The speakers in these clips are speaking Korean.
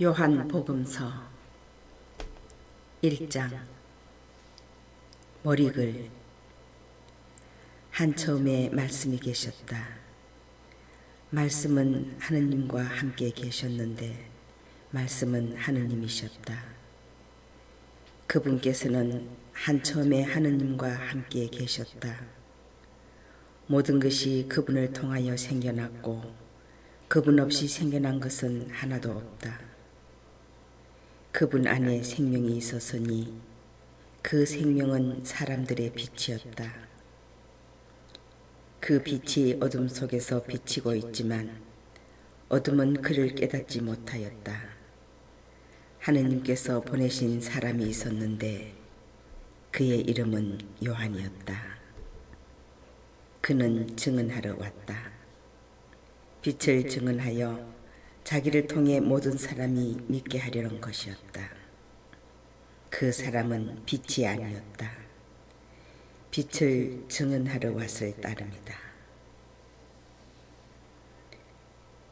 요한복음서 1장 머리글. 한처음에 말씀이 계셨다. 말씀은 하느님과 함께 계셨는데 말씀은 하느님이셨다. 그분께서는 한처음에 하느님과 함께 계셨다. 모든 것이 그분을 통하여 생겨났고 그분 없이 생겨난 것은 하나도 없다. 그분 안에 생명이 있었으니 그 생명은 사람들의 빛이었다. 그 빛이 어둠 속에서 비치고 있지만 어둠은 그를 깨닫지 못하였다. 하느님께서 보내신 사람이 있었는데 그의 이름은 요한이었다. 그는 증언하러 왔다. 빛을 증언하여 자기를 통해 모든 사람이 믿게 하려는 것이었다. 그 사람은 빛이 아니었다. 빛을 증언하러 왔을 따름이다.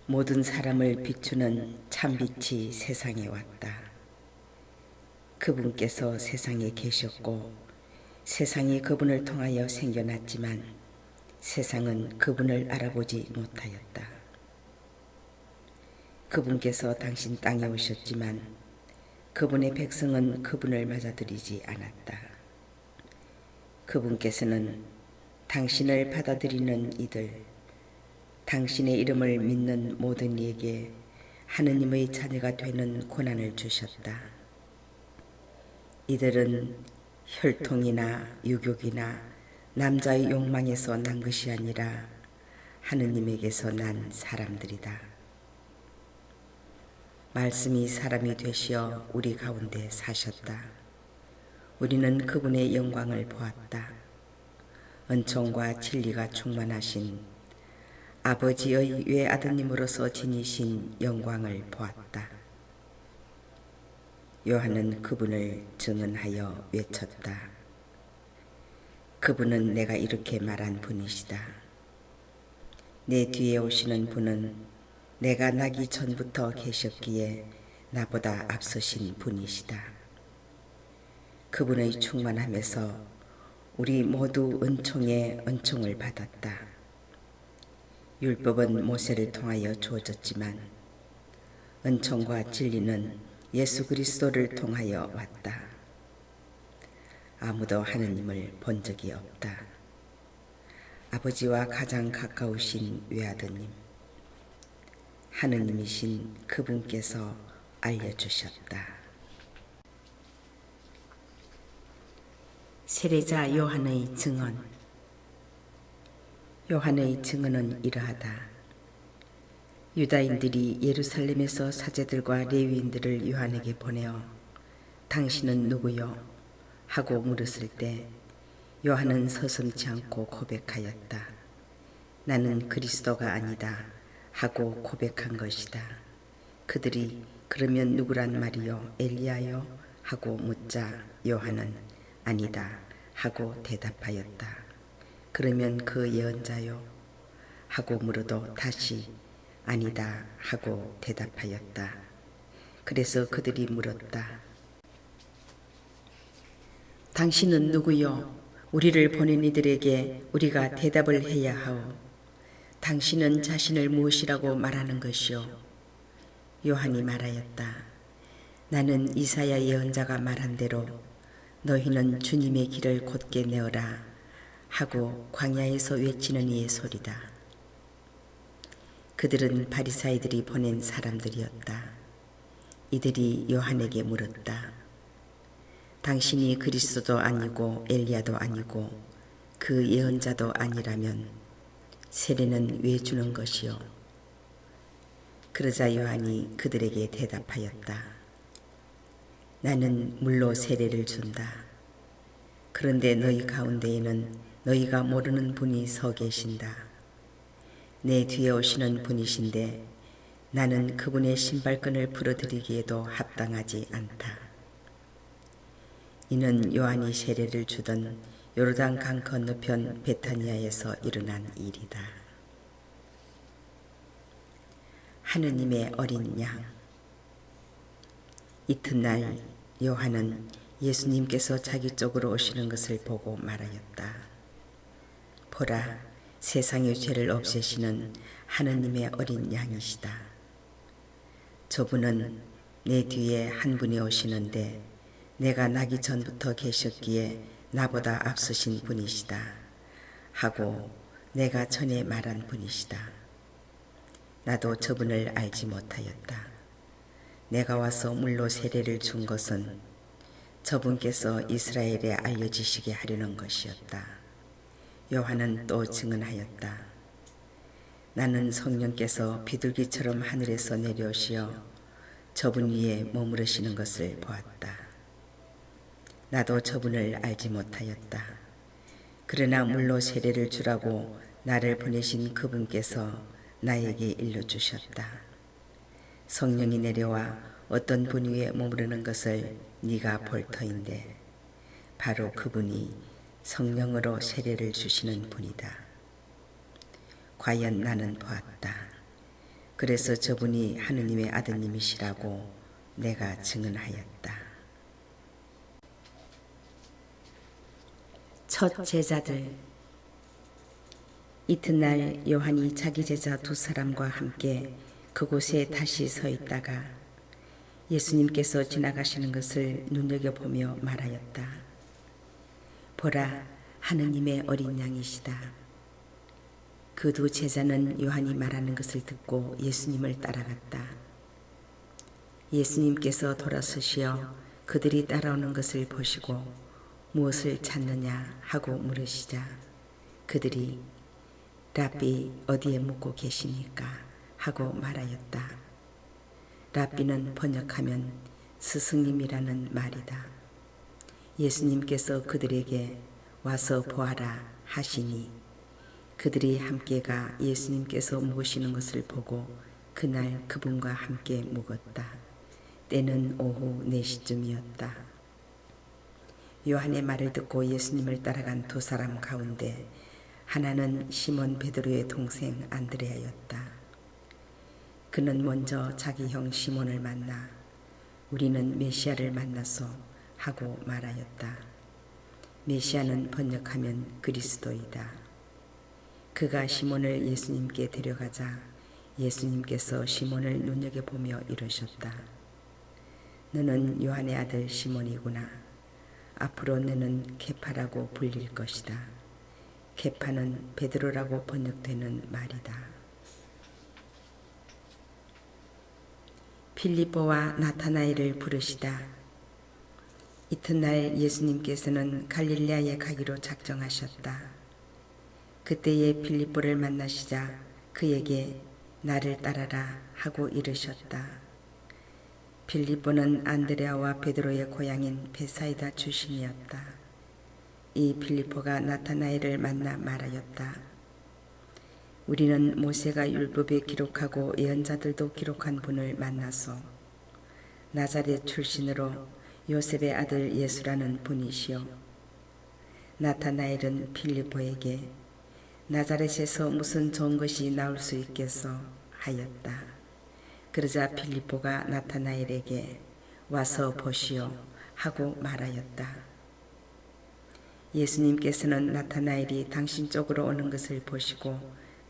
모든 사람을 비추는 참빛이 세상에 왔다. 그분께서 세상에 계셨고 세상이 그분을 통하여 생겨났지만 세상은 그분을 알아보지 못하였다. 그분께서 당신 땅에 오셨지만 그분의 백성은 그분을 맞아들이지 않았다. 그분께서는 당신을 받아들이는 이들, 당신의 이름을 믿는 모든 이에게 하느님의 자녀가 되는 고난을 주셨다. 이들은 혈통이나 유교이나 남자의 욕망에서 난 것이 아니라 하느님에게서 난 사람들이다. 말씀이 사람이 되시어 우리 가운데 사셨다. 우리는 그분의 영광을 보았다. 은총과 진리가 충만하신 아버지의 외아드님으로서 지니신 영광을 보았다. 요한은 그분을 증언하여 외쳤다. 그분은 내가 이렇게 말한 분이시다. 내 뒤에 오시는 분은 내가 나기 전부터 계셨기에 나보다 앞서신 분이시다. 그분의 충만함에서 우리 모두 은총에 은총을 받았다. 율법은 모세를 통하여 주어졌지만 은총과 진리는 예수 그리스도를 통하여 왔다. 아무도 하느님을 본 적이 없다. 아버지와 가장 가까우신 외아드님, 하느님이신 그분께서 알려주셨다. 세례자 요한의 증언. 요한의 증언은 이러하다. 유다인들이 예루살렘에서 사제들과 레위인들을 요한에게 보내어 당신은 누구요? 하고 물었을 때 요한은 서슴지 않고 고백하였다. 나는 그리스도가 아니다 하고 고백한 것이다. 그들이 그러면 누구란 말이요? 엘리야요? 하고 묻자 요한은 아니다 하고 대답하였다. 그러면 그 예언자요? 하고 물어도 다시 아니다 하고 대답하였다. 그래서 그들이 물었다. 당신은 누구요? 우리를 보낸 이들에게 우리가 대답을 해야 하오. 당신은 자신을 무엇이라고 말하는 것이오? 요한이 말하였다. 나는 이사야 예언자가 말한 대로 너희는 주님의 길을 곧게 내어라 하고 광야에서 외치는 이의 소리다. 그들은 바리사이들이 보낸 사람들이었다. 이들이 요한에게 물었다. 당신이 그리스도도 아니고 엘리야도 아니고 그 예언자도 아니라면 세례는 왜 주는 것이요? 그러자 요한이 그들에게 대답하였다. 나는 물로 세례를 준다. 그런데 너희 가운데에는 너희가 모르는 분이 서 계신다. 내 뒤에 오시는 분이신데 나는 그분의 신발끈을 풀어드리기에도 합당하지 않다. 이는 요한이 세례를 주던 요르단 강 건너편 베타니아에서 일어난 일이다. 하느님의 어린 양. 이튿날 요한은 예수님께서 자기 쪽으로 오시는 것을 보고 말하였다. 보라, 세상의 죄를 없애시는 하느님의 어린 양이시다. 저분은 내 뒤에 한 분이 오시는데 내가 나기 전부터 계셨기에 나보다 앞서신 분이시다 하고 내가 전에 말한 분이시다. 나도 저분을 알지 못하였다. 내가 와서 물로 세례를 준 것은 저분께서 이스라엘에 알려지시게 하려는 것이었다. 요한은 또 증언하였다. 나는 성령께서 비둘기처럼 하늘에서 내려오시어 저분 위에 머무르시는 것을 보았다. 나도 저분을 알지 못하였다. 그러나 물로 세례를 주라고 나를 보내신 그분께서 나에게 일러주셨다. 성령이 내려와 어떤 분 위에 머무르는 것을 네가 볼 터인데 바로 그분이 성령으로 세례를 주시는 분이다. 과연 나는 보았다. 그래서 저분이 하느님의 아드님이시라고 내가 증언하였다. 첫 제자들. 이튿날 요한이 자기 제자 2사람과 함께 그곳에 다시 서 있다가 예수님께서 지나가시는 것을 눈여겨보며 말하였다. 보라, 하느님의 어린 양이시다. 그 2 제자는 요한이 말하는 것을 듣고 예수님을 따라갔다. 예수님께서 돌아서시어 그들이 따라오는 것을 보시고 무엇을 찾느냐 하고 물으시자 그들이 랍비 어디에 묵고 계시니까 하고 말하였다. 랍비는 번역하면 스승님이라는 말이다. 예수님께서 그들에게 와서 보아라 하시니 그들이 함께 가 예수님께서 묵으시는 것을 보고 그날 그분과 함께 묵었다. 때는 오후 4시쯤이었다. 요한의 말을 듣고 예수님을 따라간 2사람 가운데 하나는 시몬 베드로의 동생 안드레아였다. 그는 먼저 자기 형 시몬을 만나 우리는 메시아를 만났소 하고 말하였다. 메시아는 번역하면 그리스도이다. 그가 시몬을 예수님께 데려가자 예수님께서 시몬을 눈여겨보며 이르셨다. 너는 요한의 아들 시몬이구나. 앞으로 너는 케파라고 불릴 것이다. 케파는 베드로라고 번역되는 말이다. 필리포와 나타나엘을 부르시다. 이튿날 예수님께서는 갈릴레아에 가기로 작정하셨다. 그때에 필리포를 만나시자 그에게 나를 따라라 하고 이르셨다. 필리포는 안드레아와 베드로의 고향인 베사이다 출신이었다. 이 필리포가 나타나엘을 만나 말하였다. 우리는 모세가 율법에 기록하고 예언자들도 기록한 분을 만나서 나자렛 출신으로 요셉의 아들 예수라는 분이시요. 나타나엘은 필리포에게 나자렛에서 무슨 좋은 것이 나올 수 있겠소 하였다. 그러자 필리포가 나타나엘에게 와서 보시오 하고 말하였다. 예수님께서는 나타나엘이 당신 쪽으로 오는 것을 보시고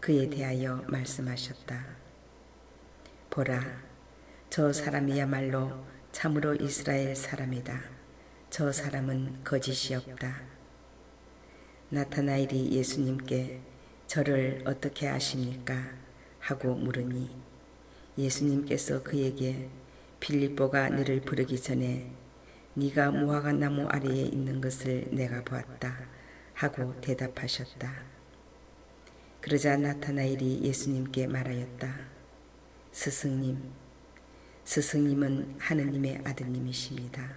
그에 대하여 말씀하셨다. 보라, 저 사람이야말로 참으로 이스라엘 사람이다. 저 사람은 거짓이 없다. 나타나엘이 예수님께 저를 어떻게 아십니까? 하고 물으니 예수님께서 그에게 필리포가 너를 부르기 전에 네가 무화과 나무 아래에 있는 것을 내가 보았다 하고 대답하셨다. 그러자 나타나엘이 예수님께 말하였다. 스승님, 스승님은 하느님의 아드님이십니다.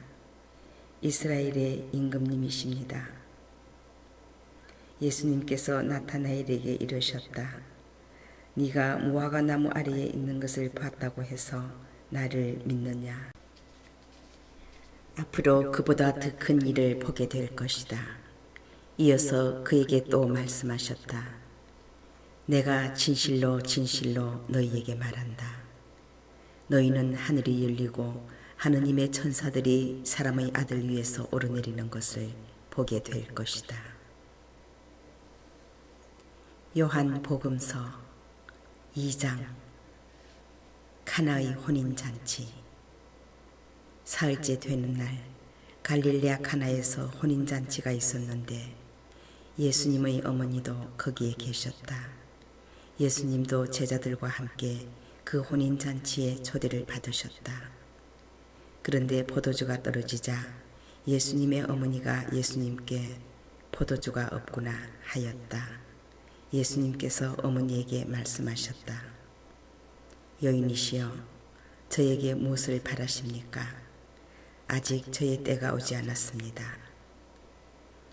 이스라엘의 임금님이십니다. 예수님께서 나타나엘에게 이르셨다. 네가 무화과 나무 아래에 있는 것을 봤다고 해서 나를 믿느냐? 앞으로 그보다 더 큰 일을 보게 될 것이다. 이어서 그에게 또 말씀하셨다. 내가 진실로 진실로 너희에게 말한다. 너희는 하늘이 열리고 하느님의 천사들이 사람의 아들 위에서 오르내리는 것을 보게 될 것이다. 요한 복음서 2장. 카나의 혼인잔치. 사흘째 되는 날 갈릴레아 카나에서 혼인잔치가 있었는데 예수님의 어머니도 거기에 계셨다. 예수님도 제자들과 함께 그 혼인잔치에 초대를 받으셨다. 그런데 포도주가 떨어지자 예수님의 어머니가 예수님께 포도주가 없구나 하였다. 예수님께서 어머니에게 말씀하셨다. 여인이시여, 저에게 무엇을 바라십니까? 아직 저의 때가 오지 않았습니다.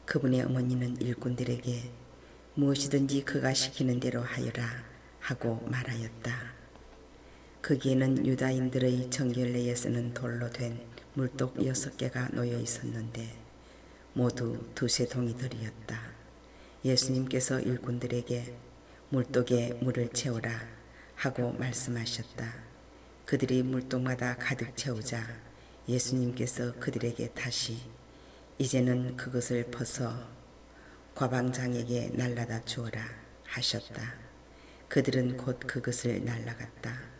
그분의 어머니는 일꾼들에게 무엇이든지 그가 시키는 대로 하여라 하고 말하였다. 거기에는 유다인들의 정결례에 쓰는 돌로 된 물독 6개가 놓여 있었는데 모두 2-3 동이들이었다. 예수님께서 일꾼들에게 물독에 물을 채우라 하고 말씀하셨다. 그들이 물독마다 가득 채우자 예수님께서 그들에게 다시 이제는 그것을 벗어 과방장에게 날라다 주어라 하셨다. 그들은 곧 그것을 날라갔다.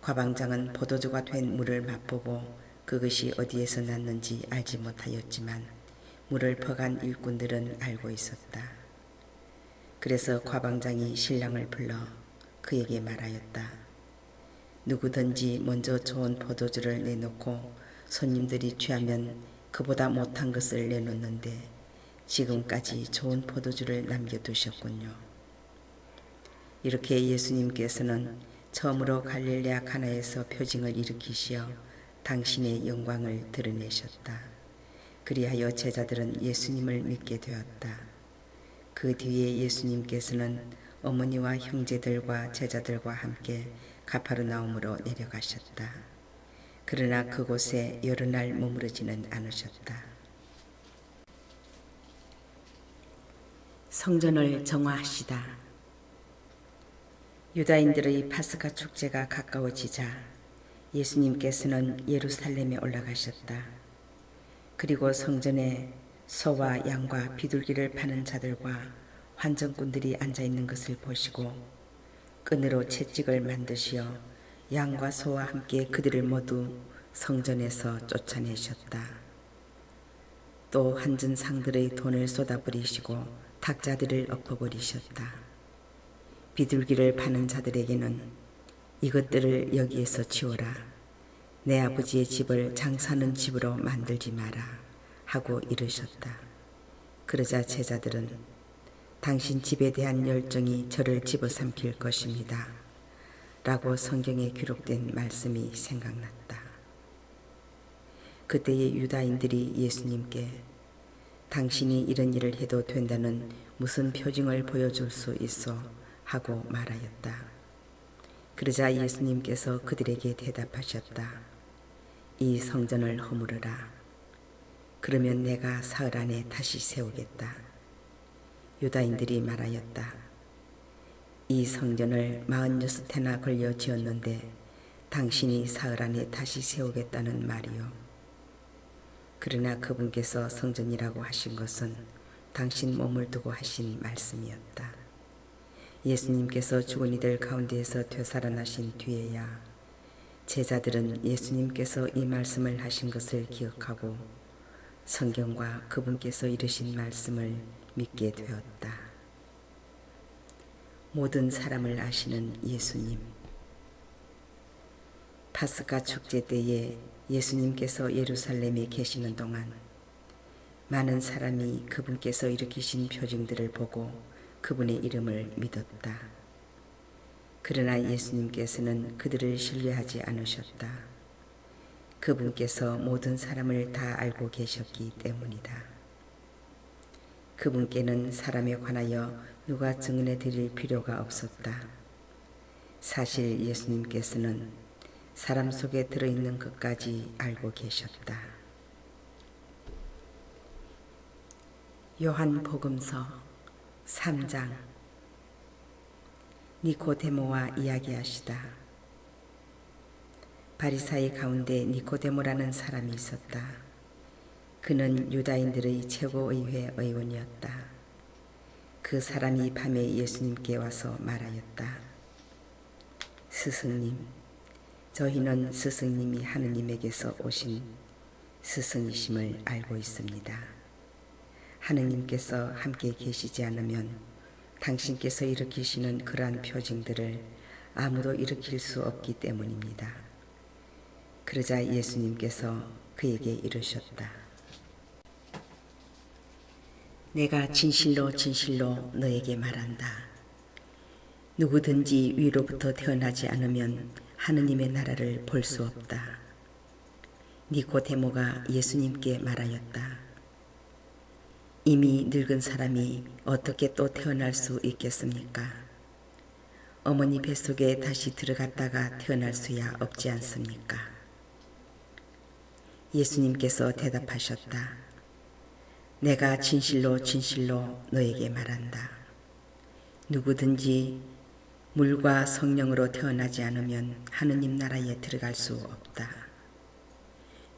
과방장은 포도주가 된 물을 맛보고 그것이 어디에서 났는지 알지 못하였지만 물을 퍼간 일꾼들은 알고 있었다. 그래서 과방장이 신랑을 불러 그에게 말하였다. 누구든지 먼저 좋은 포도주를 내놓고 손님들이 취하면 그보다 못한 것을 내놓는데 지금까지 좋은 포도주를 남겨두셨군요. 이렇게 예수님께서는 처음으로 갈릴레아 가나에서 표징을 일으키시어 당신의 영광을 드러내셨다. 그리하여 제자들은 예수님을 믿게 되었다. 그 뒤에 예수님께서는 어머니와 형제들과 제자들과 함께 가파르나움으로 내려가셨다. 그러나 그곳에 여러 날 머무르지는 않으셨다. 성전을 정화하시다. 유다인들의 파스카 축제가 가까워지자 예수님께서는 예루살렘에 올라가셨다. 그리고 성전에 소와 양과 비둘기를 파는 자들과 환전꾼들이 앉아있는 것을 보시고 끈으로 채찍을 만드시어 양과 소와 함께 그들을 모두 성전에서 쫓아내셨다. 또 환전상들의 돈을 쏟아버리시고 탁자들을 엎어버리셨다. 비둘기를 파는 자들에게는 이것들을 여기에서 치워라. 내 아버지의 집을 장사하는 집으로 만들지 마라 하고 이르셨다. 그러자 제자들은 당신 집에 대한 열정이 저를 집어삼킬 것입니다 라고 성경에 기록된 말씀이 생각났다. 그때의 유다인들이 예수님께 당신이 이런 일을 해도 된다는 무슨 표징을 보여줄 수 있어 하고 말하였다. 그러자 예수님께서 그들에게 대답하셨다. 이 성전을 허물어라. 그러면 내가 사흘 안에 다시 세우겠다. 유다인들이 말하였다. 이 성전을 46해나 걸려 지었는데 당신이 사흘 안에 다시 세우겠다는 말이요. 그러나 그분께서 성전이라고 하신 것은 당신 몸을 두고 하신 말씀이었다. 예수님께서 죽은 이들 가운데에서 되살아나신 뒤에야 제자들은 예수님께서 이 말씀을 하신 것을 기억하고 성경과 그분께서 이르신 말씀을 믿게 되었다. 모든 사람을 아시는 예수님. 파스카 축제 때에 예수님께서 예루살렘에 계시는 동안 많은 사람이 그분께서 일으키신 표징들을 보고 그분의 이름을 믿었다. 그러나 예수님께서는 그들을 신뢰하지 않으셨다. 그분께서 모든 사람을 다 알고 계셨기 때문이다. 그분께는 사람에 관하여 누가 증언해 드릴 필요가 없었다. 사실 예수님께서는 사람 속에 들어있는 것까지 알고 계셨다. 요한복음서 3장. 니코데모와 이야기하시다. 바리사의 가운데 니코데모라는 사람이 있었다. 그는 유다인들의 최고의회 의원이었다. 그 사람이 밤에 예수님께 와서 말하였다. 스승님, 저희는 스승님이 하느님에게서 오신 스승이심을 알고 있습니다. 하느님께서 함께 계시지 않으면 당신께서 일으키시는 그러한 표징들을 아무도 일으킬 수 없기 때문입니다. 그러자 예수님께서 그에게 이르셨다. 내가 진실로 진실로 너에게 말한다. 누구든지 위로부터 태어나지 않으면 하느님의 나라를 볼 수 없다. 니코데모가 예수님께 말하였다. 이미 늙은 사람이 어떻게 또 태어날 수 있겠습니까? 어머니 뱃속에 다시 들어갔다가 태어날 수야 없지 않습니까? 예수님께서 대답하셨다. 내가 진실로 진실로 너에게 말한다. 누구든지 물과 성령으로 태어나지 않으면 하느님 나라에 들어갈 수 없다.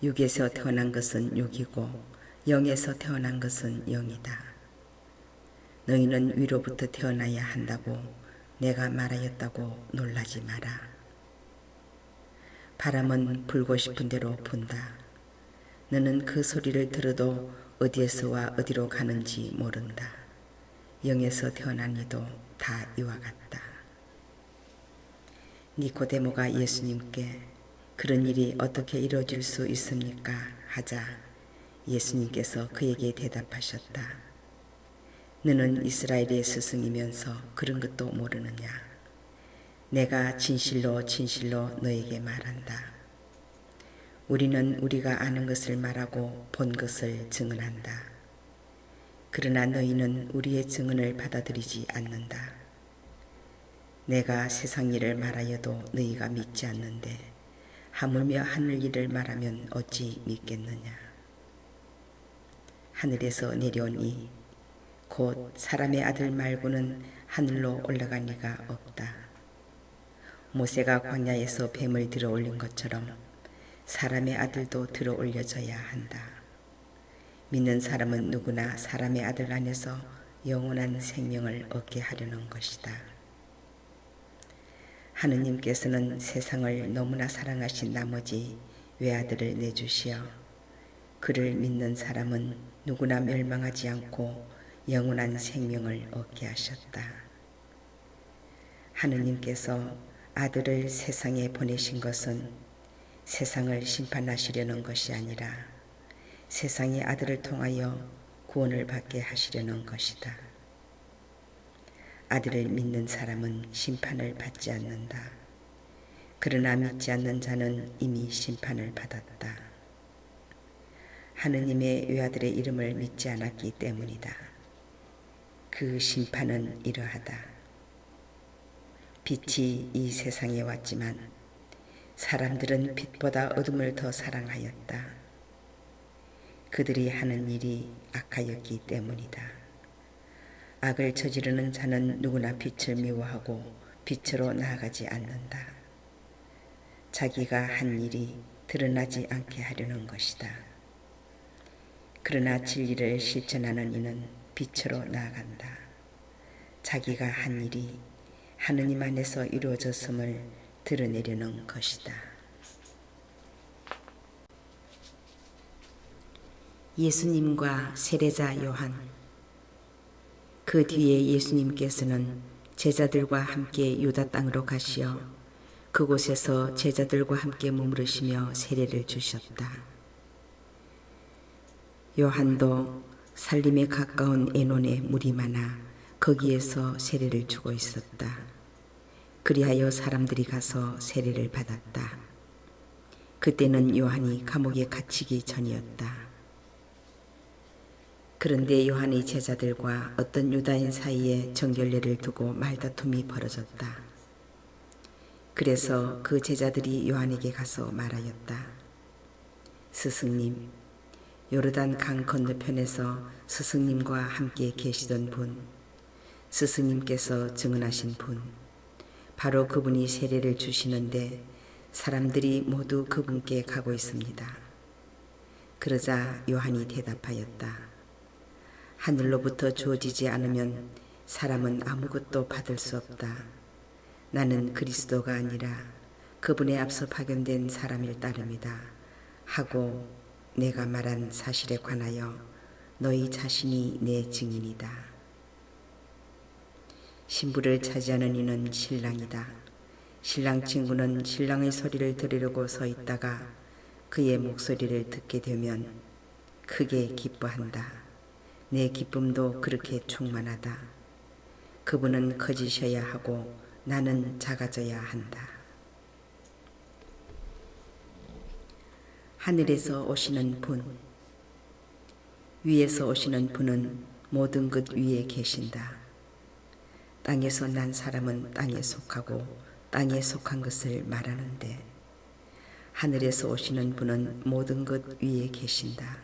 육에서 태어난 것은 육이고 영에서 태어난 것은 영이다. 너희는 위로부터 태어나야 한다고 내가 말하였다고 놀라지 마라. 바람은 불고 싶은 대로 분다. 너는 그 소리를 들어도 어디에서와 어디로 가는지 모른다. 영에서 태어난 이도 다 이와 같다. 니코데모가 예수님께 그런 일이 어떻게 이루어질 수 있습니까? 하자 예수님께서 그에게 대답하셨다. 너는 이스라엘의 스승이면서 그런 것도 모르느냐? 내가 진실로 진실로 너에게 말한다. 우리는 우리가 아는 것을 말하고 본 것을 증언한다. 그러나 너희는 우리의 증언을 받아들이지 않는다. 내가 세상 일을 말하여도 너희가 믿지 않는데 하물며 하늘 일을 말하면 어찌 믿겠느냐. 하늘에서 내려오니 곧 사람의 아들 말고는 하늘로 올라간 이가 없다. 모세가 광야에서 뱀을 들어 올린 것처럼 사람의 아들도 들어 올려져야 한다. 믿는 사람은 누구나 사람의 아들 안에서 영원한 생명을 얻게 하려는 것이다. 하느님께서는 세상을 너무나 사랑하신 나머지 외아들을 내주시어 그를 믿는 사람은 누구나 멸망하지 않고 영원한 생명을 얻게 하셨다. 하느님께서 아들을 세상에 보내신 것은 세상을 심판하시려는 것이 아니라 세상의 아들을 통하여 구원을 받게 하시려는 것이다. 아들을 믿는 사람은 심판을 받지 않는다. 그러나 믿지 않는 자는 이미 심판을 받았다. 하느님의 외아들의 이름을 믿지 않았기 때문이다. 그 심판은 이러하다. 빛이 이 세상에 왔지만 사람들은 빛보다 어둠을 더 사랑하였다. 그들이 하는 일이 악하였기 때문이다. 악을 저지르는 자는 누구나 빛을 미워하고 빛으로 나아가지 않는다. 자기가 한 일이 드러나지 않게 하려는 것이다. 그러나 진리를 실천하는 이는 빛으로 나아간다. 자기가 한 일이 하느님 안에서 이루어졌음을 드러내려는 것이다. 예수님과 세례자 요한. 그 뒤에 예수님께서는 제자들과 함께 유다 땅으로 가시어 그곳에서 제자들과 함께 머무르시며 세례를 주셨다. 요한도 살림에 가까운 에논에 물이 많아 거기에서 세례를 주고 있었다. 그리하여 사람들이 가서 세례를 받았다. 그때는 요한이 감옥에 갇히기 전이었다. 그런데 요한의 제자들과 어떤 유다인 사이에 정결례를 두고 말다툼이 벌어졌다. 그래서 그 제자들이 요한에게 가서 말하였다. 스승님, 요르단 강 건너편에서 스승님과 함께 계시던 분, 스승님께서 증언하신 분, 바로 그분이 세례를 주시는데 사람들이 모두 그분께 가고 있습니다. 그러자 요한이 대답하였다. 하늘로부터 주어지지 않으면 사람은 아무것도 받을 수 없다. 나는 그리스도가 아니라 그분에 앞서 파견된 사람일 따름이다. 하고 내가 말한 사실에 관하여 너희 자신이 내 증인이다. 신부를 차지하는 이는 신랑이다. 신랑 친구는 신랑의 소리를 들으려고 서 있다가 그의 목소리를 듣게 되면 크게 기뻐한다. 내 기쁨도 그렇게 충만하다. 그분은 커지셔야 하고 나는 작아져야 한다. 하늘에서 오시는 분, 위에서 오시는 분은 모든 것 위에 계신다. 땅에서 난 사람은 땅에 속하고 땅에 속한 것을 말하는데 하늘에서 오시는 분은 모든 것 위에 계신다.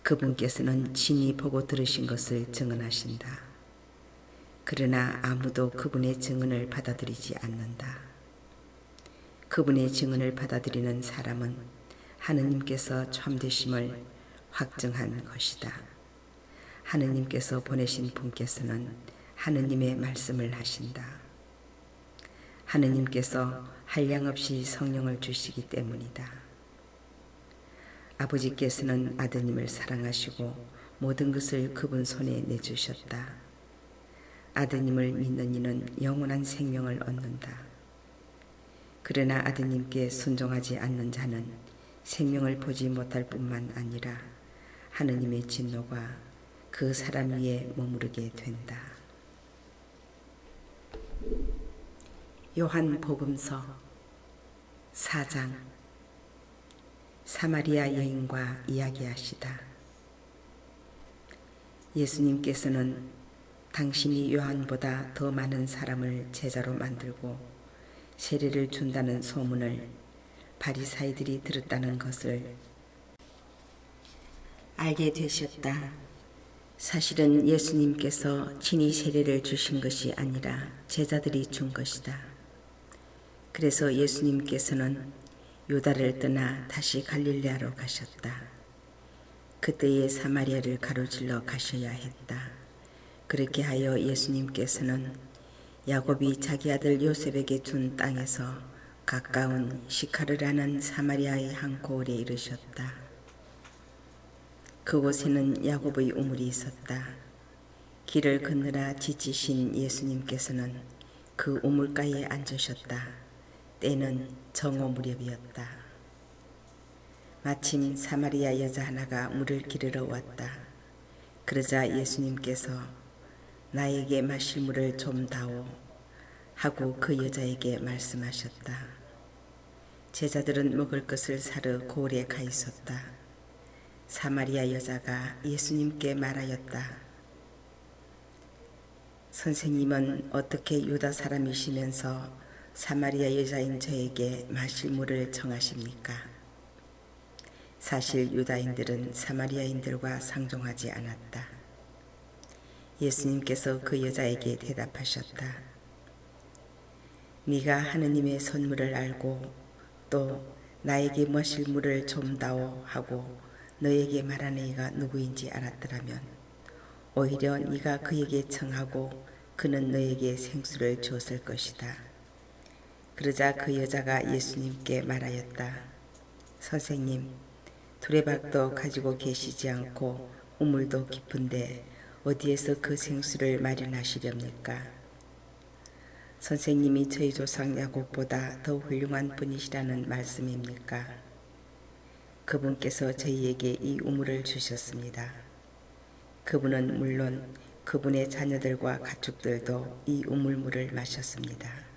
그분께서는 친히 보고 들으신 것을 증언하신다. 그러나 아무도 그분의 증언을 받아들이지 않는다. 그분의 증언을 받아들이는 사람은 하느님께서 참되심을 확증한 것이다. 하느님께서 보내신 분께서는 하느님의 말씀을 하신다. 하느님께서 한량없이 성령을 주시기 때문이다. 아버지께서는 아드님을 사랑하시고 모든 것을 그분 손에 내주셨다. 아드님을 믿는 이는 영원한 생명을 얻는다. 그러나 아드님께 순종하지 않는 자는 생명을 보지 못할 뿐만 아니라 하느님의 진노가 그 사람 위에 머무르게 된다. 요한복음서 4장. 사마리아 여인과 이야기하시다. 예수님께서는 당신이 요한보다 더 많은 사람을 제자로 만들고 세례를 준다는 소문을 바리사이들이 들었다는 것을 알게 되셨다. 사실은 예수님께서 친히 세례를 주신 것이 아니라 제자들이 준 것이다. 그래서 예수님께서는 유다를 떠나 다시 갈릴레아로 가셨다. 그때에 사마리아를 가로질러 가셔야 했다. 그렇게 하여 예수님께서는 야곱이 자기 아들 요셉에게 준 땅에서 가까운 시카르라는 사마리아의 한 고을에 이르셨다. 그곳에는 야곱의 우물이 있었다. 길을 건너라 지치신 예수님께서는 그 우물가에 앉으셨다. 때는 정오 무렵이었다. 마침 사마리아 여자 하나가 물을 기르러 왔다. 그러자 예수님께서 나에게 마실 물을 좀 다오 하고 그 여자에게 말씀하셨다. 제자들은 먹을 것을 사러 고을에 가 있었다. 사마리아 여자가 예수님께 말하였다. 선생님은 어떻게 유다 사람이시면서 사마리아 여자인 저에게 마실 물을 청하십니까? 사실 유다인들은 사마리아인들과 상종하지 않았다. 예수님께서 그 여자에게 대답하셨다. 네가 하느님의 선물을 알고 또 나에게 마실 물을 좀 다오 하고 너에게 말한 이가 누구인지 알았더라면 오히려 네가 그에게 청하고 그는 너에게 생수를 주었을 것이다. 그러자 그 여자가 예수님께 말하였다. 선생님, 두레박도 가지고 계시지 않고 우물도 깊은데 어디에서 그 생수를 마련하시렵니까? 선생님이 저희 조상 야곱보다 더 훌륭한 분이시라는 말씀입니까? 그분께서 저희에게 이 우물을 주셨습니다. 그분은 물론 그분의 자녀들과 가축들도 이 우물물을 마셨습니다.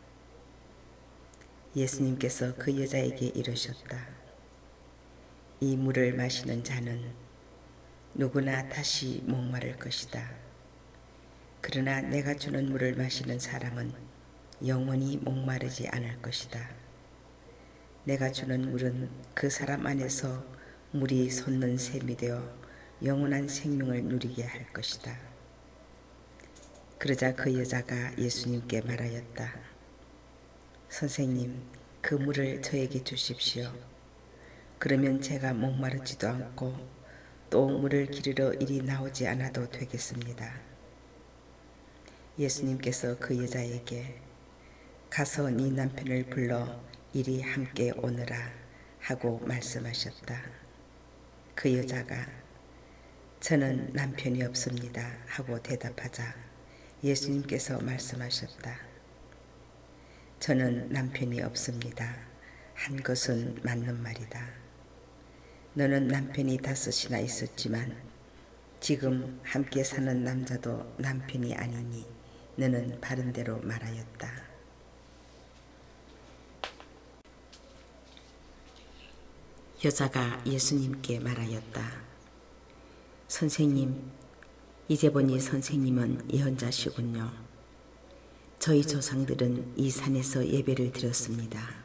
예수님께서 그 여자에게 이르셨다. 이 물을 마시는 자는 누구나 다시 목마를 것이다. 그러나 내가 주는 물을 마시는 사람은 영원히 목마르지 않을 것이다. 내가 주는 물은 그 사람 안에서 물이 솟는 샘이 되어 영원한 생명을 누리게 할 것이다. 그러자 그 여자가 예수님께 말하였다. 선생님, 그 물을 저에게 주십시오. 그러면 제가 목마르지도 않고 또 물을 기르러 이리 나오지 않아도 되겠습니다. 예수님께서 그 여자에게 가서 네 남편을 불러 이리 함께 오너라 하고 말씀하셨다. 그 여자가 저는 남편이 없습니다 하고 대답하자 예수님께서 말씀하셨다. 저는 남편이 없습니다 한 것은 맞는 말이다. 너는 남편이 5이나 있었지만 지금 함께 사는 남자도 남편이 아니니 너는 바른 대로 말하였다. 여자가 예수님께 말하였다. 선생님, 이제 보니 선생님은 예언자시군요. 저희 조상들은 이 산에서 예배를 드렸습니다.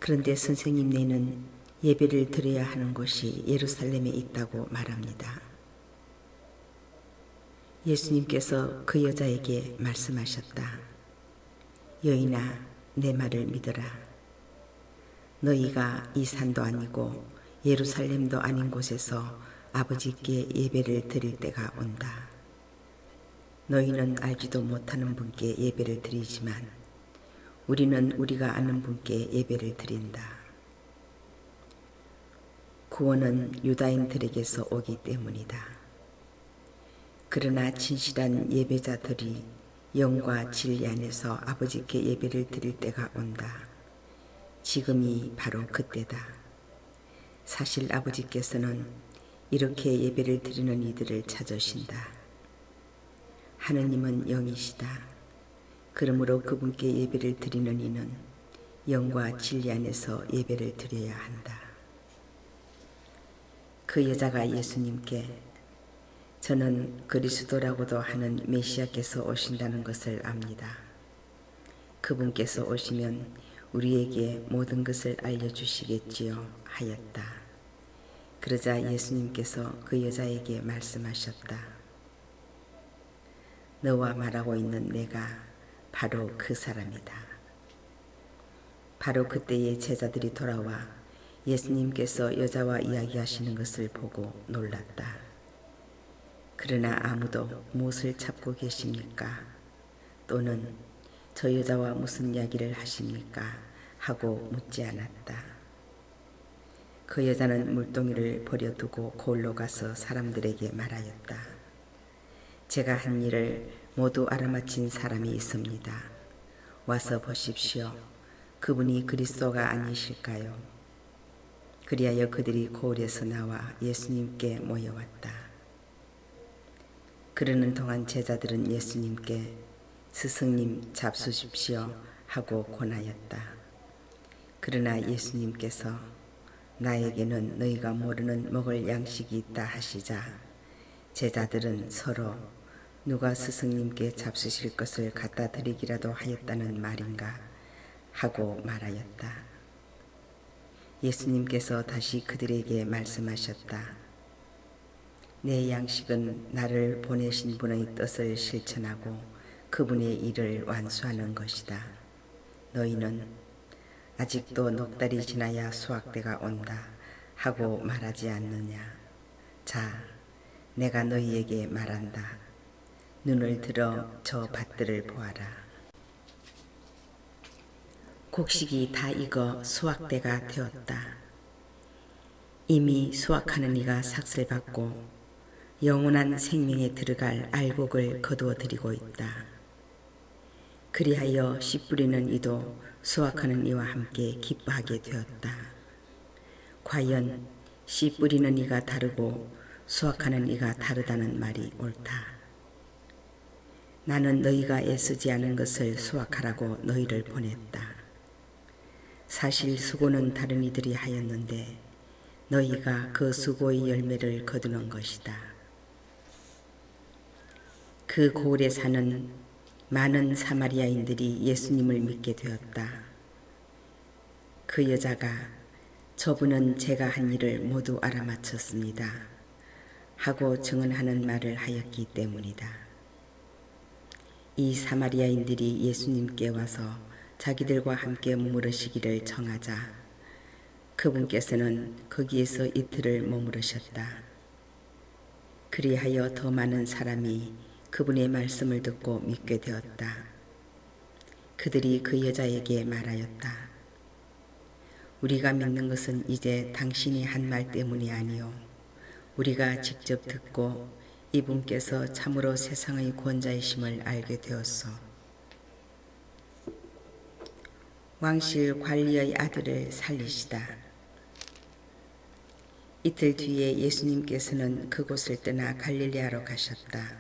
그런데 선생님네는 예배를 드려야 하는 곳이 예루살렘에 있다고 말합니다. 예수님께서 그 여자에게 말씀하셨다. 여인아, 내 말을 믿어라. 너희가 이 산도 아니고 예루살렘도 아닌 곳에서 아버지께 예배를 드릴 때가 온다. 너희는 알지도 못하는 분께 예배를 드리지만 우리는 우리가 아는 분께 예배를 드린다. 구원은 유다인들에게서 오기 때문이다. 그러나 진실한 예배자들이 영과 진리 안에서 아버지께 예배를 드릴 때가 온다. 지금이 바로 그때다. 사실 아버지께서는 이렇게 예배를 드리는 이들을 찾으신다. 하느님은 영이시다. 그러므로 그분께 예배를 드리는 이는 영과 진리 안에서 예배를 드려야 한다. 그 여자가 예수님께 저는 그리스도라고도 하는 메시아께서 오신다는 것을 압니다. 그분께서 오시면 우리에게 모든 것을 알려주시겠지요 하였다. 그러자 예수님께서 그 여자에게 말씀하셨다. 너와 말하고 있는 내가 바로 그 사람이다. 바로 그때에 제자들이 돌아와 예수님께서 여자와 이야기하시는 것을 보고 놀랐다. 그러나 아무도 무엇을 찾고 계십니까? 또는 저 여자와 무슨 이야기를 하십니까? 하고 묻지 않았다. 그 여자는 물동이를 버려두고 거울로 가서 사람들에게 말하였다. 제가 한 일을 모두 알아맞힌 사람이 있습니다. 와서 보십시오. 그분이 그리스도가 아니실까요? 그리하여 그들이 거울에서 나와 예수님께 모여왔다. 그러는 동안 제자들은 예수님께 스승님 잡수십시오 하고 권하였다. 그러나 예수님께서 나에게는 너희가 모르는 먹을 양식이 있다 하시자 제자들은 서로 누가 스승님께 잡수실 것을 갖다 드리기라도 하였다는 말인가 하고 말하였다. 예수님께서 다시 그들에게 말씀하셨다. 내 양식은 나를 보내신 분의 뜻을 실천하고 그분의 일을 완수하는 것이다. 너희는 아직도 넉 달이 지나야 수확때가 온다 하고 말하지 않느냐. 자, 내가 너희에게 말한다. 눈을 들어 저 밭들을 보아라. 곡식이 다 익어 수확때가 되었다. 이미 수확하는 이가 삭슬 받고 영원한 생명에 들어갈 알곡을 거두어 드리고 있다. 그리하여 씨 뿌리는 이도 수확하는 이와 함께 기뻐하게 되었다. 과연 씨 뿌리는 이가 다르고 수확하는 이가 다르다는 말이 옳다. 나는 너희가 애쓰지 않은 것을 수확하라고 너희를 보냈다. 사실 수고는 다른 이들이 하였는데 너희가 그 수고의 열매를 거두는 것이다. 그 고을에 사는 많은 사마리아인들이 예수님을 믿게 되었다. 그 여자가 저분은 제가 한 일을 모두 알아맞혔습니다 하고 증언하는 말을 하였기 때문이다. 이 사마리아인들이 예수님께 와서 자기들과 함께 머무르시기를 청하자 그분께서는 거기에서 이틀을 머무르셨다. 그리하여 더 많은 사람이 그분의 말씀을 듣고 믿게 되었다. 그들이 그 여자에게 말하였다. 우리가 믿는 것은 이제 당신이 한 말 때문이 아니요 우리가 직접 듣고 이분께서 참으로 세상의 구원자이심을 알게 되었소. 왕실 관리의 아들을 살리시다. 이틀 뒤에 예수님께서는 그곳을 떠나 갈릴리아로 가셨다.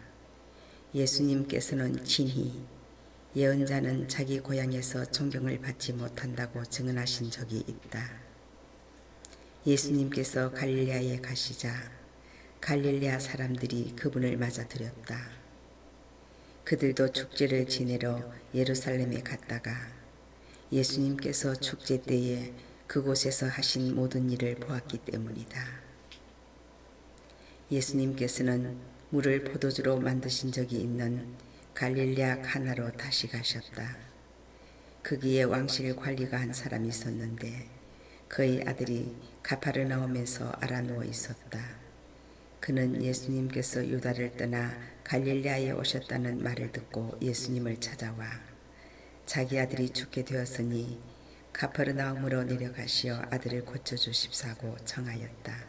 예수님께서는 친히 예언자는 자기 고향에서 존경을 받지 못한다고 증언하신 적이 있다. 예수님께서 갈릴리아에 가시자 갈릴리아 사람들이 그분을 맞아들였다. 그들도 축제를 지내러 예루살렘에 갔다가 예수님께서 축제 때에 그곳에서 하신 모든 일을 보았기 때문이다. 예수님께서는 물을 포도주로 만드신 적이 있는 갈릴리아 가나로 다시 가셨다. 거기에 왕실 관리가 한 사람이 있었는데 그의 아들이 가파르나움에서 알아누워 있었다. 그는 예수님께서 유다를 떠나 갈릴리아에 오셨다는 말을 듣고 예수님을 찾아와 자기 아들이 죽게 되었으니 가퍼르나움으로 내려가시어 아들을 고쳐주십사고 청하였다.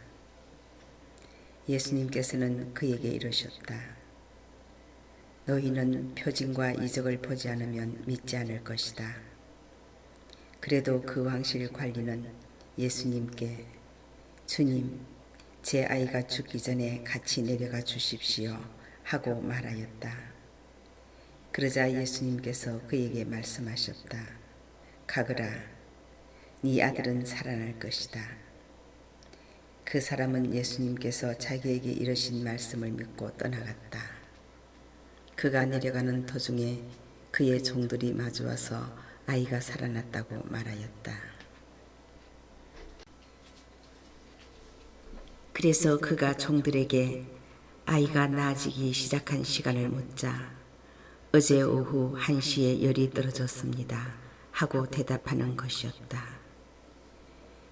예수님께서는 그에게 이르셨다. 너희는 표징과 이적을 보지 않으면 믿지 않을 것이다. 그래도 그 왕실 관리는 예수님께 주님, 제 아이가 죽기 전에 같이 내려가 주십시오 하고 말하였다. 그러자 예수님께서 그에게 말씀하셨다. 가거라, 네 아들은 살아날 것이다. 그 사람은 예수님께서 자기에게 이르신 말씀을 믿고 떠나갔다. 그가 내려가는 도중에 그의 종들이 마주와서 아이가 살아났다고 말하였다. 그래서 그가 종들에게 아이가 나아지기 시작한 시간을 묻자 어제 오후 1시에 열이 떨어졌습니다 하고 대답하는 것이었다.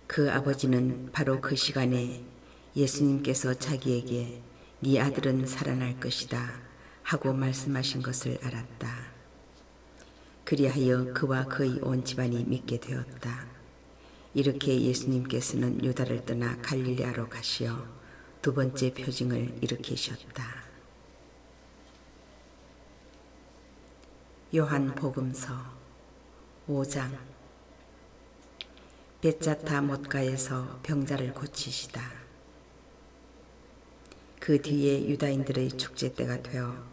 그 아버지는 바로 그 시간에 예수님께서 자기에게 네 아들은 살아날 것이다 하고 말씀하신 것을 알았다. 그리하여 그와 그의 온 집안이 믿게 되었다. 이렇게 예수님께서는 유다를 떠나 갈릴리아로 가시어 두 번째 표징을 일으키셨다. 요한복음서 5장. 벳자타 못가에서 병자를 고치시다. 그 뒤에 유다인들의 축제 때가 되어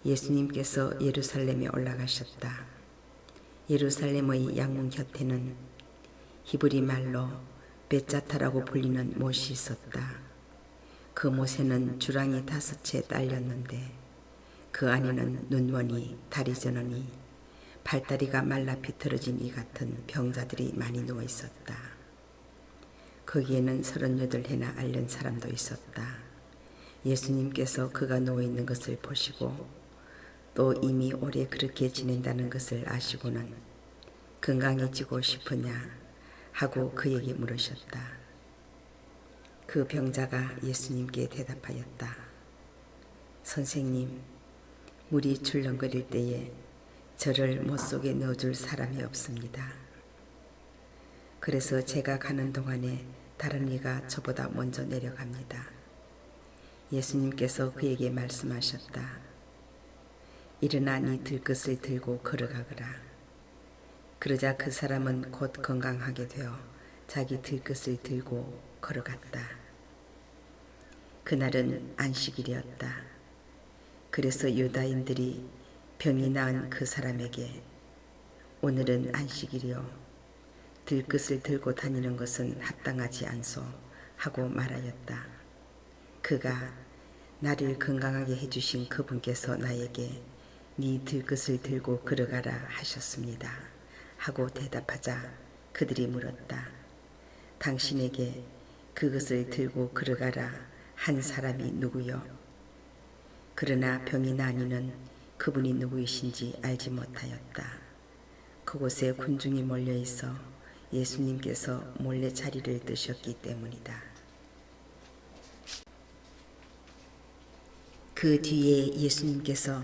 예수님께서 예루살렘에 올라가셨다. 예루살렘의 양문 곁에는 히브리 말로 벳자타라고 불리는 못이 있었다. 그 못에는 주랑이 5채 딸렸는데 그 안에는 눈원이, 다리 저너니, 발다리가 말라 비틀어진 이 같은 병자들이 많이 누워 있었다. 거기에는 38해나 앓는 사람도 있었다. 예수님께서 그가 누워 있는 것을 보시고 또 이미 오래 그렇게 지낸다는 것을 아시고는 건강해지고 싶으냐 하고 그에게 물으셨다. 그 병자가 예수님께 대답하였다. 선생님, 물이 출렁거릴 때에 저를 못 속에 넣어줄 사람이 없습니다. 그래서 제가 가는 동안에 다른 이가 저보다 먼저 내려갑니다. 예수님께서 그에게 말씀하셨다. 일어나 네 들것을 들고 걸어가거라. 그러자 그 사람은 곧 건강하게 되어 자기 들것을 들고 걸어갔다. 그날은 안식일이었다. 그래서 유다인들이 병이 나은 그 사람에게 오늘은 안식일이요 들것을 들고 다니는 것은 합당하지 않소 하고 말하였다. 그가 나를 건강하게 해주신 그분께서 나에게 네 들것을 들고 걸어가라 하셨습니다 하고 대답하자 그들이 물었다. 당신에게 그것을 들고 걸어가라 한 사람이 누구요? 그러나 병이 나니는 그분이 누구이신지 알지 못하였다. 그곳에 군중이 몰려 있어 예수님께서 몰래 자리를 뜨셨기 때문이다. 그 뒤에 예수님께서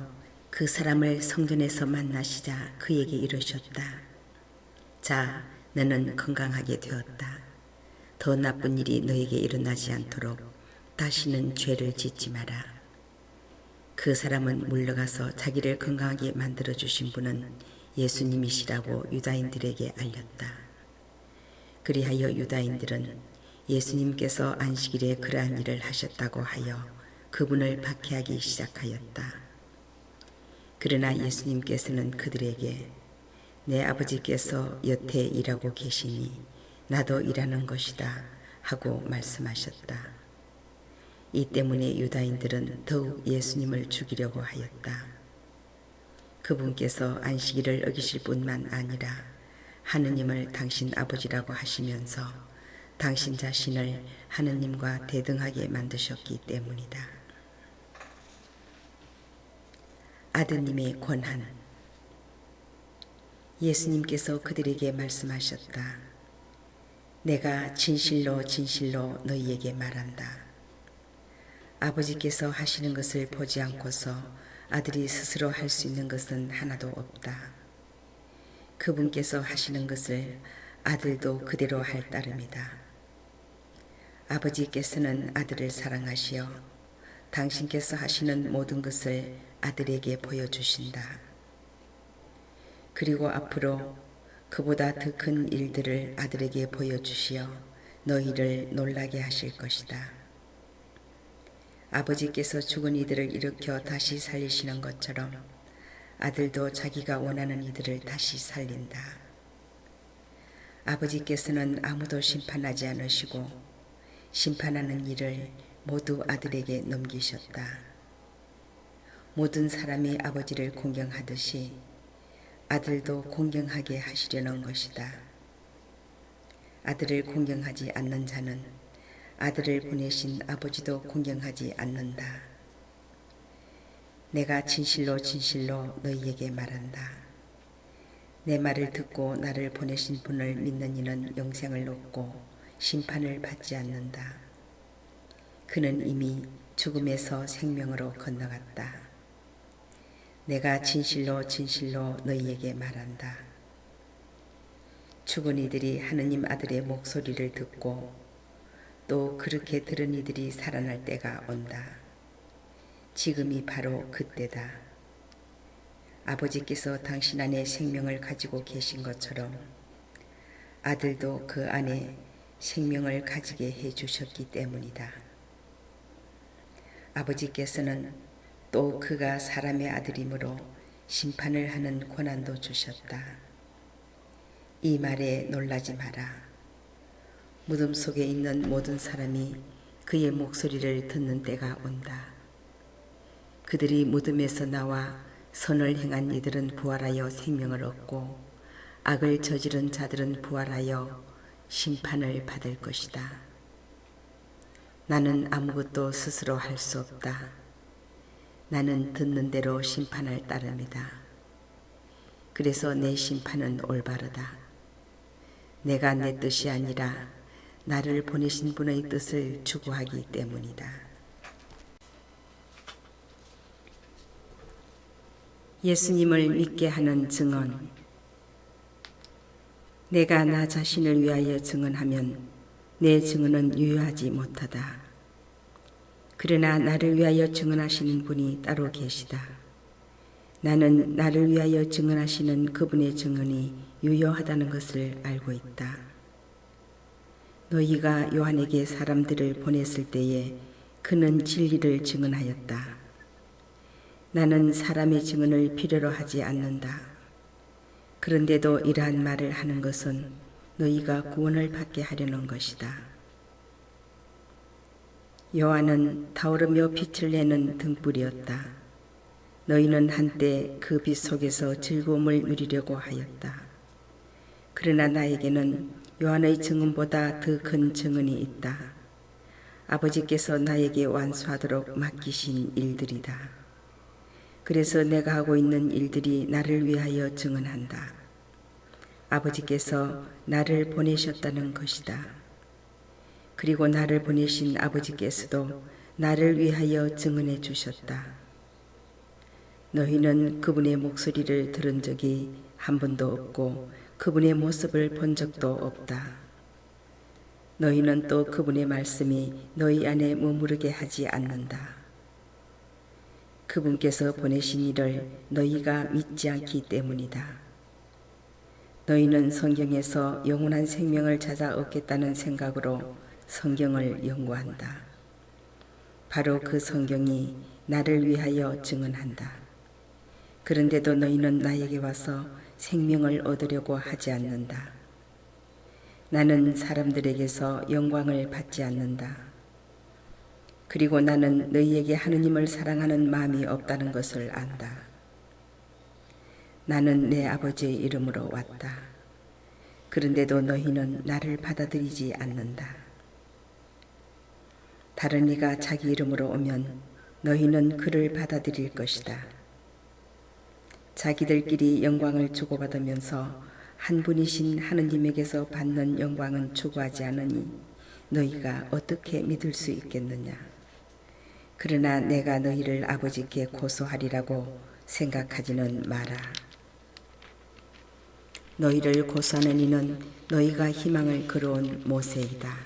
그 사람을 성전에서 만나시자 그에게 이르셨다. 자, 너는 건강하게 되었다. 더 나쁜 일이 너에게 일어나지 않도록 다시는 죄를 짓지 마라. 그 사람은 물러가서 자기를 건강하게 만들어주신 분은 예수님이시라고 유다인들에게 알렸다. 그리하여 유다인들은 예수님께서 안식일에 그러한 일을 하셨다고 하여 그분을 박해하기 시작하였다. 그러나 예수님께서는 그들에게 내 아버지께서 여태 일하고 계시니 나도 일하는 것이다 하고 말씀하셨다. 이 때문에 유다인들은 더욱 예수님을 죽이려고 하였다. 그분께서 안식일을 어기실 뿐만 아니라 하느님을 당신 아버지라고 하시면서 당신 자신을 하느님과 대등하게 만드셨기 때문이다. 아드님의 권한. 예수님께서 그들에게 말씀하셨다. 내가 진실로 진실로 너희에게 말한다. 아버지께서 하시는 것을 보지 않고서 아들이 스스로 할 수 있는 것은 하나도 없다. 그분께서 하시는 것을 아들도 그대로 할 따름이다. 아버지께서는 아들을 사랑하시어 당신께서 하시는 모든 것을 아들에게 보여주신다. 그리고 앞으로 그보다 더 큰 일들을 아들에게 보여주시어 너희를 놀라게 하실 것이다. 아버지께서 죽은 이들을 일으켜 다시 살리시는 것처럼 아들도 자기가 원하는 이들을 다시 살린다. 아버지께서는 아무도 심판하지 않으시고 심판하는 일을 모두 아들에게 넘기셨다. 모든 사람이 아버지를 공경하듯이 아들도 공경하게 하시려는 것이다. 아들을 공경하지 않는 자는 아들을 보내신 아버지도 공경하지 않는다. 내가 진실로 진실로 너희에게 말한다. 내 말을 듣고 나를 보내신 분을 믿는 이는 영생을 얻고 심판을 받지 않는다. 그는 이미 죽음에서 생명으로 건너갔다. 내가 진실로 진실로 너희에게 말한다. 죽은 이들이 하느님 아들의 목소리를 듣고 또 그렇게 들은 이들이 살아날 때가 온다. 지금이 바로 그때다. 아버지께서 당신 안에 생명을 가지고 계신 것처럼 아들도 그 안에 생명을 가지게 해주셨기 때문이다. 아버지께서는 또 그가 사람의 아들이므로 심판을 하는 권한도 주셨다. 이 말에 놀라지 마라. 무덤 속에 있는 모든 사람이 그의 목소리를 듣는 때가 온다. 그들이 무덤에서 나와 선을 행한 이들은 부활하여 생명을 얻고 악을 저지른 자들은 부활하여 심판을 받을 것이다. 나는 아무것도 스스로 할 수 없다. 나는 듣는 대로 심판할 따름이다. 그래서 내 심판은 올바르다. 내가 내 뜻이 아니라 나를 보내신 분의 뜻을 추구하기 때문이다. 예수님을 믿게 하는 증언. 내가 나 자신을 위하여 증언하면 내 증언은 유효하지 못하다. 그러나 나를 위하여 증언하시는 분이 따로 계시다. 나는 나를 위하여 증언하시는 그분의 증언이 유효하다는 것을 알고 있다. 너희가 요한에게 사람들을 보냈을 때에 그는 진리를 증언하였다. 나는 사람의 증언을 필요로 하지 않는다. 그런데도 이러한 말을 하는 것은 너희가 구원을 받게 하려는 것이다. 요한은 타오르며 빛을 내는 등불이었다. 너희는 한때 그 빛 속에서 즐거움을 누리려고 하였다. 그러나 나에게는 요한의 증언보다 더 큰 증언이 있다. 아버지께서 나에게 완수하도록 맡기신 일들이다. 그래서 내가 하고 있는 일들이 나를 위하여 증언한다. 아버지께서 나를 보내셨다는 것이다. 그리고 나를 보내신 아버지께서도 나를 위하여 증언해 주셨다. 너희는 그분의 목소리를 들은 적이 한 번도 없고 그분의 모습을 본 적도 없다. 너희는 또 그분의 말씀이 너희 안에 머무르게 하지 않는다. 그분께서 보내신 이를 너희가 믿지 않기 때문이다. 너희는 성경에서 영원한 생명을 찾아 얻겠다는 생각으로 성경을 연구한다. 바로 그 성경이 나를 위하여 증언한다. 그런데도 너희는 나에게 와서 생명을 얻으려고 하지 않는다. 나는 사람들에게서 영광을 받지 않는다. 그리고 나는 너희에게 하느님을 사랑하는 마음이 없다는 것을 안다. 나는 내 아버지의 이름으로 왔다. 그런데도 너희는 나를 받아들이지 않는다. 다른 이가 자기 이름으로 오면 너희는 그를 받아들일 것이다. 자기들끼리 영광을 주고받으면서 한 분이신 하느님에게서 받는 영광은 추구하지 않으니 너희가 어떻게 믿을 수 있겠느냐. 그러나 내가 너희를 아버지께 고소하리라고 생각하지는 마라. 너희를 고소하는 이는 너희가 희망을 걸어온 모세이다.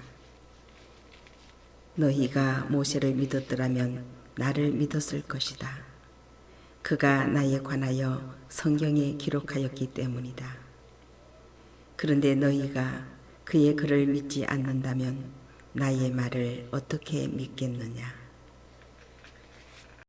너희가 모세를 믿었더라면 나를 믿었을 것이다. 그가 나에 관하여 성경에 기록하였기 때문이다. 그런데 너희가 그의 글을 믿지 않는다면 나의 말을 어떻게 믿겠느냐.